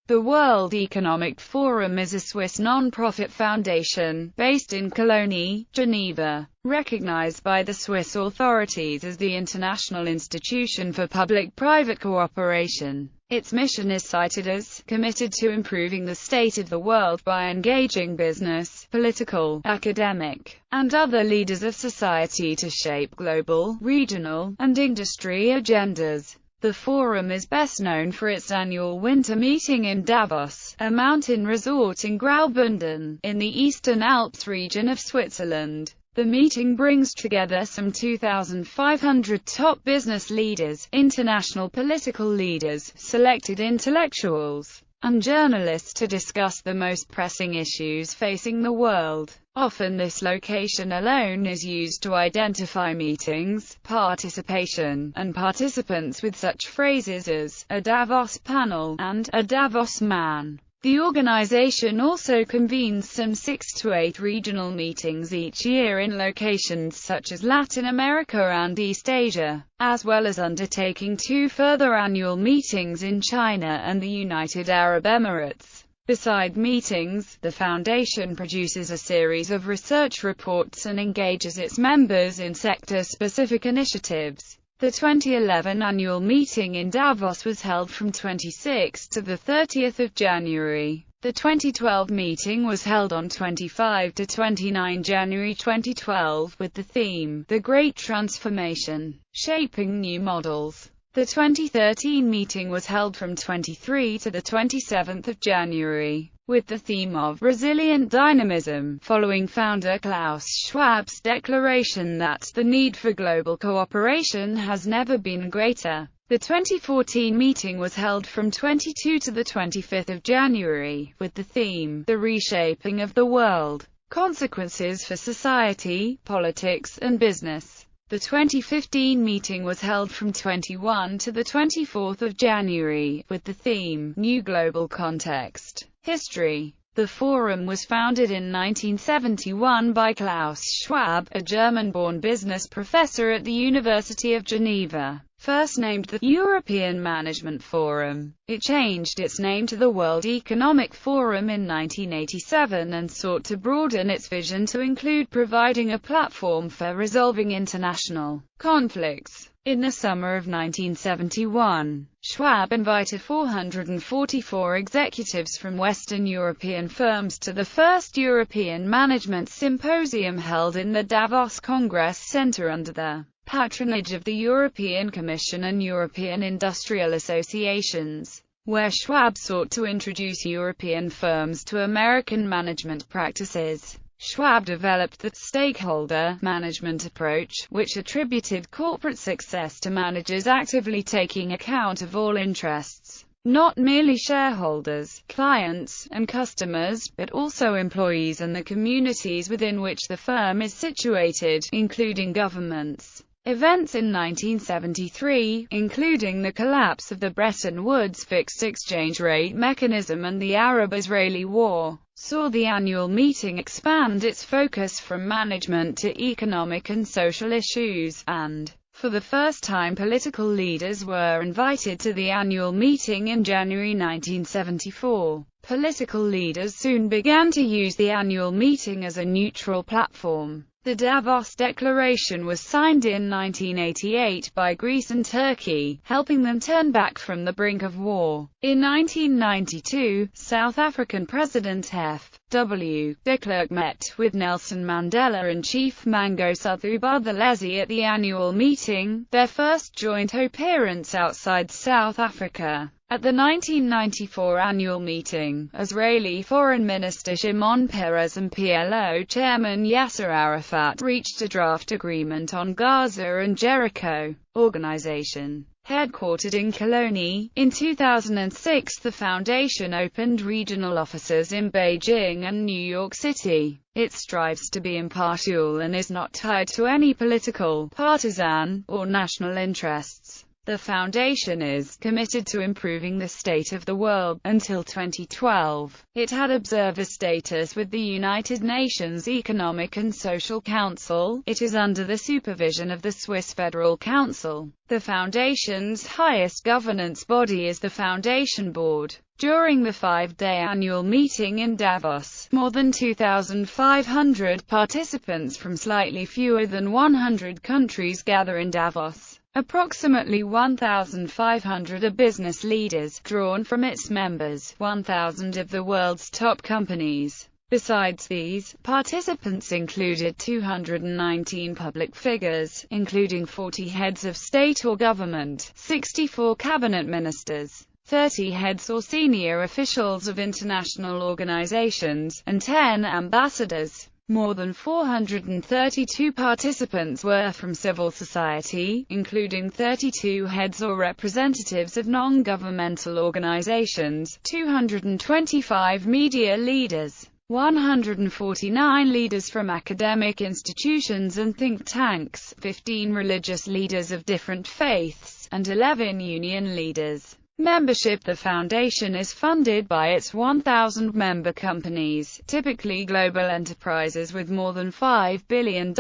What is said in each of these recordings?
The World Economic Forum is a Swiss non-profit foundation, based in Cologne, Geneva, recognized by the Swiss authorities as the international institution for public-private cooperation. Its mission is cited as committed to improving the state of the world by engaging business, political, academic, and other leaders of society to shape global, regional, and industry agendas. The forum is best known for its annual winter meeting in Davos, a mountain resort in Graubünden, in the Eastern Alps region of Switzerland. The meeting brings together some 2,500 top business leaders, international political leaders, selected intellectuals, and journalists to discuss the most pressing issues facing the world. Often this location alone is used to identify meetings, participation, and participants with such phrases as a Davos panel and a Davos man. The organization also convenes some 6 to 8 regional meetings each year in locations such as Latin America and East Asia, as well as undertaking 2 further annual meetings in China and the United Arab Emirates. Beside meetings, the foundation produces a series of research reports and engages its members in sector-specific initiatives. The 2011 annual meeting in Davos was held from 26 to 30 January. The 2012 meeting was held on 25 to 29 January 2012 with the theme, The Great Transformation, Shaping New Models. The 2013 meeting was held from 23 to 27 January, with the theme of Resilient Dynamism, following founder Klaus Schwab's declaration that the need for global cooperation has never been greater. The 2014 meeting was held from 22 to 25 January, with the theme, The Reshaping of the World, Consequences for Society, Politics and Business. The 2015 meeting was held from 21 to 24 January, with the theme, New Global Context, History. The forum was founded in 1971 by Klaus Schwab, a German-born business professor at the University of Geneva. First named the European Management Forum, it changed its name to the World Economic Forum in 1987 and sought to broaden its vision to include providing a platform for resolving international conflicts. In the summer of 1971, Schwab invited 444 executives from Western European firms to the first European Management Symposium held in the Davos Congress Center under the patronage of the European Commission and European Industrial Associations, where Schwab sought to introduce European firms to American management practices. Schwab developed the stakeholder management approach, which attributed corporate success to managers actively taking account of all interests, not merely shareholders, clients, and customers, but also employees and the communities within which the firm is situated, including governments. Events in 1973, including the collapse of the Bretton Woods fixed exchange rate mechanism and the Arab-Israeli War, saw the annual meeting expand its focus from management to economic and social issues, and, for the first time, political leaders were invited to the annual meeting in January 1974. Political leaders soon began to use the annual meeting as a neutral platform. The Davos Declaration was signed in 1988 by Greece and Turkey, helping them turn back from the brink of war. In 1992, South African President F.W. de Klerk met with Nelson Mandela and Chief Mangosuthu Buthelezi at the annual meeting, their first joint appearance outside South Africa. At the 1994 annual meeting, Israeli Foreign Minister Shimon Peres and PLO Chairman Yasser Arafat reached a draft agreement on Gaza and Jericho. Organization headquartered in Cologne, in 2006 the foundation opened regional offices in Beijing and New York City. It strives to be impartial and is not tied to any political, partisan, or national interests. The foundation is committed to improving the state of the world. Until 2012, it had observer status with the United Nations Economic and Social Council. It is under the supervision of the Swiss Federal Council. The foundation's highest governance body is the Foundation Board. During the 5-day annual meeting in Davos, more than 2,500 participants from slightly fewer than 100 countries gather in Davos. Approximately 1,500 are business leaders, drawn from its members, 1,000 of the world's top companies. Besides these, participants included 219 public figures, including 40 heads of state or government, 64 cabinet ministers, 30 heads or senior officials of international organizations, and 10 ambassadors. More than 432 participants were from civil society, including 32 heads or representatives of non-governmental organizations, 225 media leaders, 149 leaders from academic institutions and think tanks, 15 religious leaders of different faiths, and 11 union leaders. Membership. The foundation is funded by its 1,000 member companies, typically global enterprises with more than $5 billion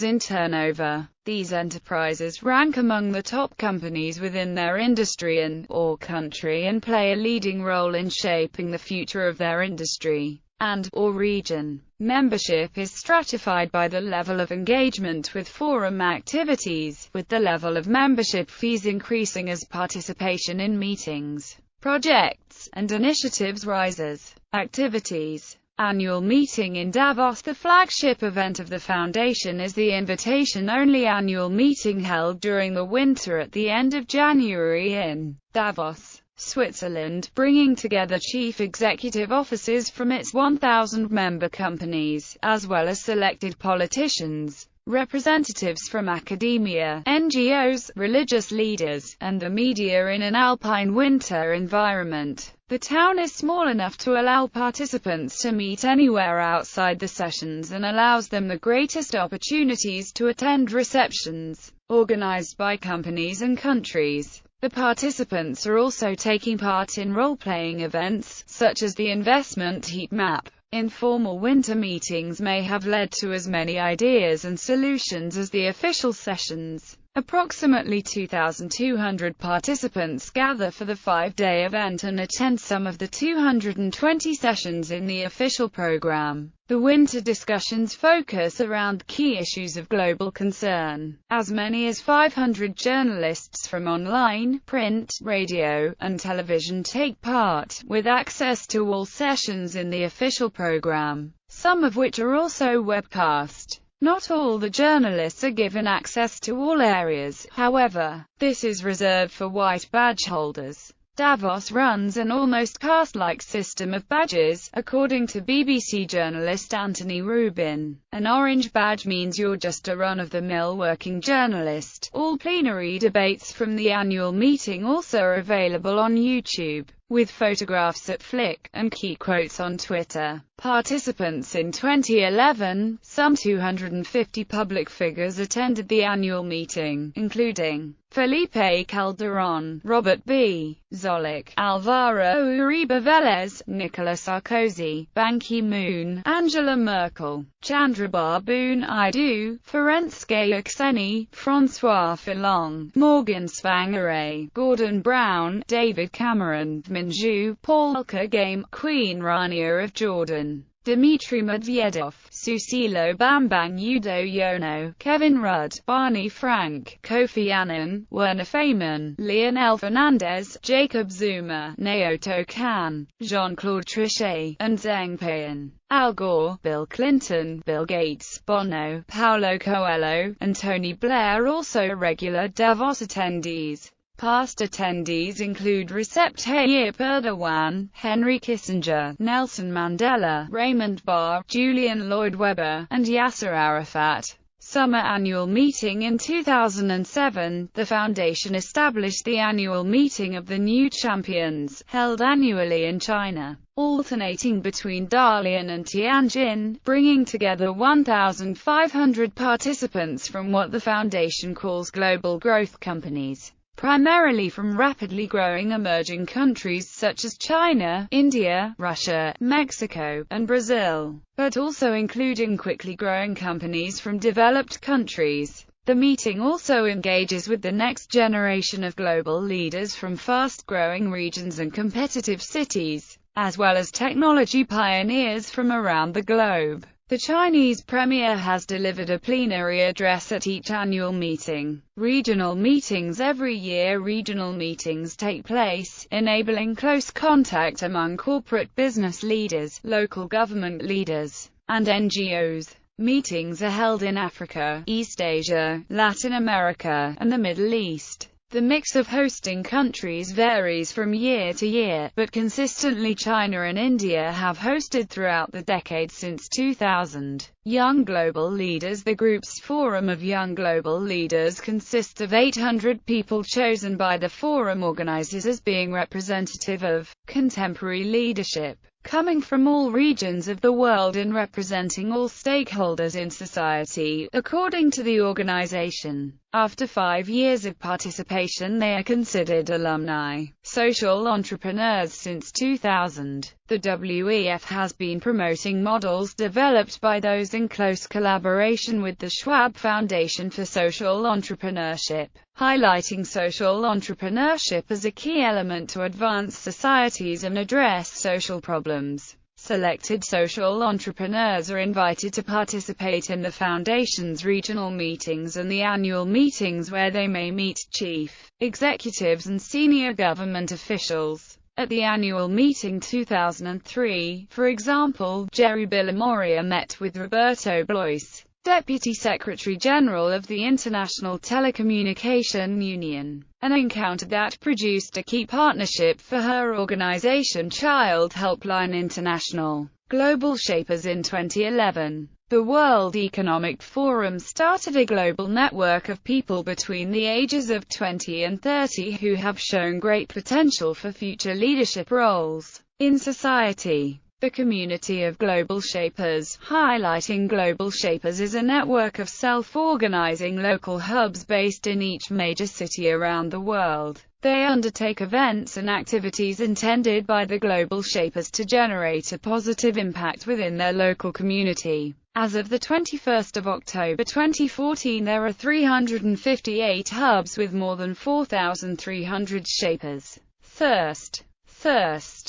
in turnover. These enterprises rank among the top companies within their industry and/or country and play a leading role in shaping the future of their industry and/or region. Membership is stratified by the level of engagement with forum activities, with the level of membership fees increasing as participation in meetings, projects, and initiatives rises. Activities. Annual meeting in Davos. The flagship event of the foundation is the invitation-only annual meeting held during the winter at the end of January in Davos, Switzerland, bringing together chief executive officers from its 1,000 member companies, as well as selected politicians, representatives from academia, NGOs, religious leaders, and the media in an alpine winter environment. The town is small enough to allow participants to meet anywhere outside the sessions and allows them the greatest opportunities to attend receptions, organized by companies and countries. The participants are also taking part in role-playing events, such as the investment heat map. Informal winter meetings may have led to as many ideas and solutions as the official sessions. Approximately 2,200 participants gather for the 5-day event and attend some of the 220 sessions in the official program. The winter discussions focus around key issues of global concern. As many as 500 journalists from online, print, radio, and television take part, with access to all sessions in the official program, some of which are also webcast. Not all the journalists are given access to all areas, however. This is reserved for white badge holders. Davos runs an almost caste-like system of badges, according to BBC journalist Anthony Rubin. An orange badge means you're just a run-of-the-mill working journalist. All plenary debates from the annual meeting also are available on YouTube, with photographs at Flick, and key quotes on Twitter. Participants. In 2011, some 250 public figures attended the annual meeting, including Felipe Calderón, Robert B. Zoellick, Alvaro Uribe Vélez, Nicolas Sarkozy, Ban Ki-moon, Angela Merkel, Chandrababu Naidu, Ferenc Gyurcsány, François Fillon, Morgan Tsvangirai, Gordon Brown, David Cameron, Minju, Paul Kagame, Queen Rania of Jordan, Dmitry Medvedev, Susilo Bambang Yudhoyono, Kevin Rudd, Barney Frank, Kofi Annan, Werner Fayman, Leonel Fernandez, Jacob Zuma, Naoto Kan, Jean-Claude Trichet, and Zhang Pian. Al Gore, Bill Clinton, Bill Gates, Bono, Paulo Coelho, and Tony Blair also regular Davos attendees. Past attendees include Recep Tayyip Erdogan, Henry Kissinger, Nelson Mandela, Raymond Barr, Julian Lloyd Webber, and Yasser Arafat. Summer annual meeting. In 2007, the foundation established the annual meeting of the New Champions, held annually in China, alternating between Dalian and Tianjin, bringing together 1,500 participants from what the foundation calls global growth companies. primarily from rapidly growing emerging countries such as China, India, Russia, Mexico, and Brazil, but also including quickly growing companies from developed countries. The meeting also engages with the next generation of global leaders from fast-growing regions and competitive cities, as well as technology pioneers from around the globe. The Chinese premier has delivered a plenary address at each annual meeting. Regional meetings. Every year regional meetings take place, enabling close contact among corporate business leaders, local government leaders, and NGOs. Meetings are held in Africa, East Asia, Latin America, and the Middle East. The mix of hosting countries varies from year to year, but consistently China and India have hosted throughout the decade since 2000. Young Global Leaders. The group's Forum of Young Global Leaders consists of 800 people chosen by the forum organizers as being representative of contemporary leadership, coming from all regions of the world and representing all stakeholders in society, according to the organization. After 5 years of participation, they are considered alumni, social entrepreneurs since 2000. The WEF has been promoting models developed by those in close collaboration with the Schwab Foundation for Social Entrepreneurship, highlighting social entrepreneurship as a key element to advance societies and address social problems. Selected social entrepreneurs are invited to participate in the Foundation's regional meetings and the annual meetings where they may meet chief executives and senior government officials. At the annual meeting 2003, for example, Jerry Villamoria met with Roberto Blois, Deputy Secretary General of the International Telecommunication Union, an encounter that produced a key partnership for her organization Child Helpline International. Global Shapers. In 2011, the World Economic Forum started a global network of people between the ages of 20 and 30 who have shown great potential for future leadership roles in society. The community of Global Shapers. Highlighting Global Shapers is a network of self-organizing local hubs based in each major city around the world. They undertake events and activities intended by the Global Shapers to generate a positive impact within their local community. As of the 21st of October 2014, there are 358 hubs with more than 4,300 Shapers. Thirst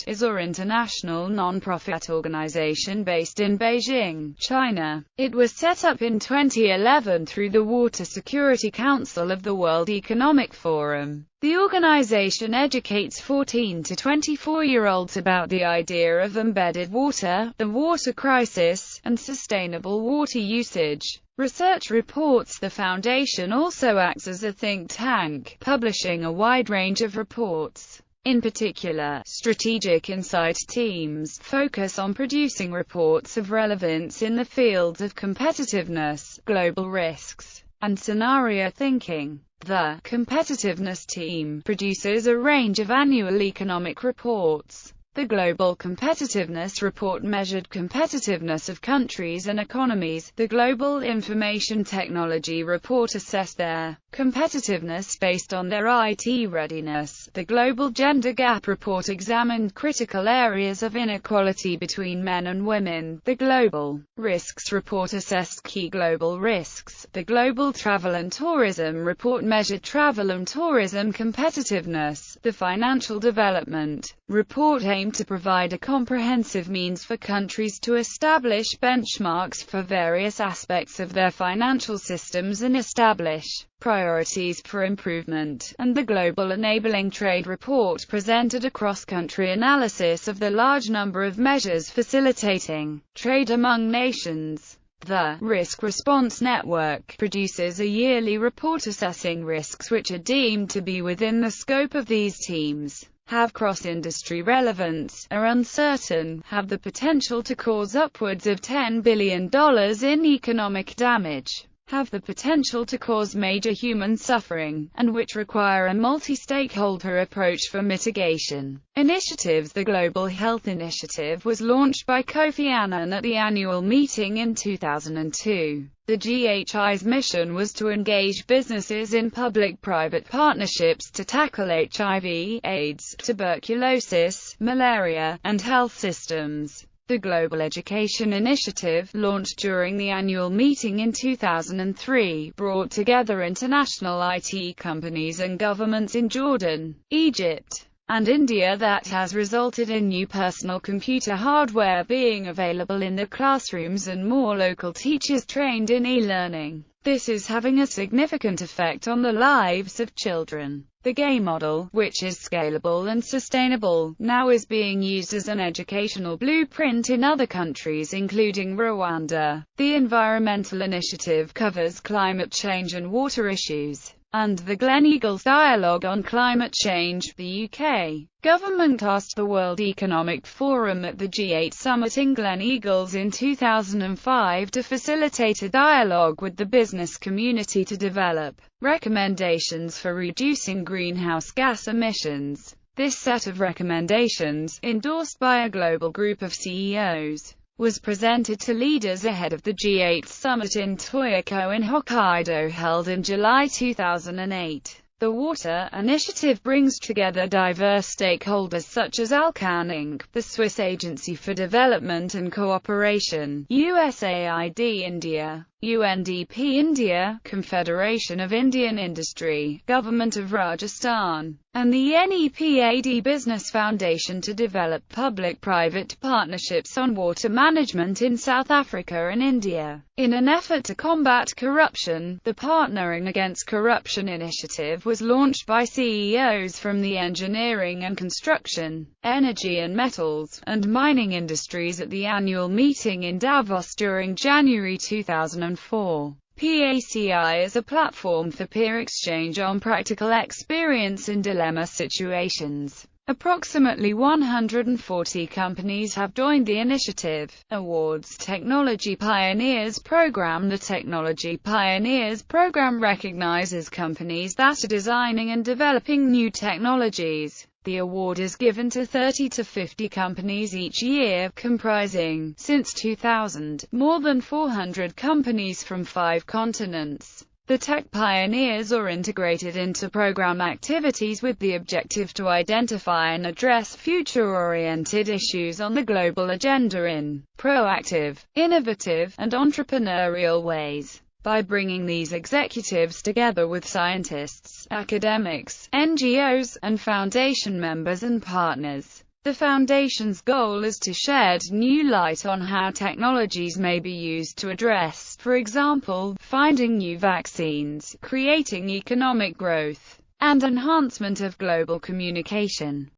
is an international non-profit organization based in Beijing, China. It was set up in 2011 through the Water Security Council of the World Economic Forum. The organization educates 14 to 24-year-olds about the idea of embedded water, the water crisis, and sustainable water usage. Research reports. The foundation also acts as a think tank, publishing a wide range of reports. In particular, strategic insight teams focus on producing reports of relevance in the fields of competitiveness, global risks, and scenario thinking. The competitiveness team produces a range of annual economic reports. The Global Competitiveness Report measured competitiveness of countries and economies. The Global Information Technology Report assessed their competitiveness based on their IT readiness. The Global Gender Gap Report examined critical areas of inequality between men and women. The Global Risks Report assessed key global risks. The Global Travel and Tourism Report measured travel and tourism competitiveness. The Financial Development Report aimed to provide a comprehensive means for countries to establish benchmarks for various aspects of their financial systems and establish priorities for improvement. And the Global Enabling Trade Report presented a cross-country analysis of the large number of measures facilitating trade among nations. The Risk Response Network produces a yearly report assessing risks which are deemed to be within the scope of these teams, have cross-industry relevance, are uncertain, have the potential to cause upwards of $10 billion in economic damage. have the potential to cause major human suffering, and which require a multi-stakeholder approach for mitigation. Initiatives. The Global Health Initiative was launched by Kofi Annan at the annual meeting in 2002. The GHI's mission was to engage businesses in public-private partnerships to tackle HIV, AIDS, tuberculosis, malaria, and health systems. The Global Education Initiative, launched during the annual meeting in 2003, brought together international IT companies and governments in Jordan, Egypt, and India that has resulted in new personal computer hardware being available in the classrooms and more local teachers trained in e-learning. This is having a significant effect on the lives of children. The GAY model, which is scalable and sustainable, now is being used as an educational blueprint in other countries including Rwanda. The Environmental Initiative covers climate change and water issues, and the Gleneagles Dialogue on Climate Change. The UK government asked the World Economic Forum at the G8 summit in Gleneagles in 2005 to facilitate a dialogue with the business community to develop recommendations for reducing greenhouse gas emissions. This set of recommendations, endorsed by a global group of CEOs, was presented to leaders ahead of the G8 summit in Toyoko in Hokkaido held in July 2008. The Water Initiative brings together diverse stakeholders such as Alcan Inc., the Swiss Agency for Development and Cooperation, USAID India, UNDP India, Confederation of Indian Industry, Government of Rajasthan, and the NEPAD Business Foundation to develop public-private partnerships on water management in South Africa and India. In an effort to combat corruption, the Partnering Against Corruption initiative was launched by CEOs from the engineering and construction, energy and metals, and mining industries at the annual meeting in Davos during January 2004. PACI is a platform for peer exchange on practical experience in dilemma situations. Approximately 140 companies have joined the initiative. Awards. Technology Pioneers Program. The Technology Pioneers Program recognizes companies that are designing and developing new technologies. The award is given to 30 to 50 companies each year, comprising, since 2000, more than 400 companies from 5 continents. The tech pioneers are integrated into program activities with the objective to identify and address future-oriented issues on the global agenda in proactive, innovative, and entrepreneurial ways. By bringing these executives together with scientists, academics, NGOs, and foundation members and partners, the Foundation's goal is to shed new light on how technologies may be used to address, for example, finding new vaccines, creating economic growth, and enhancement of global communication.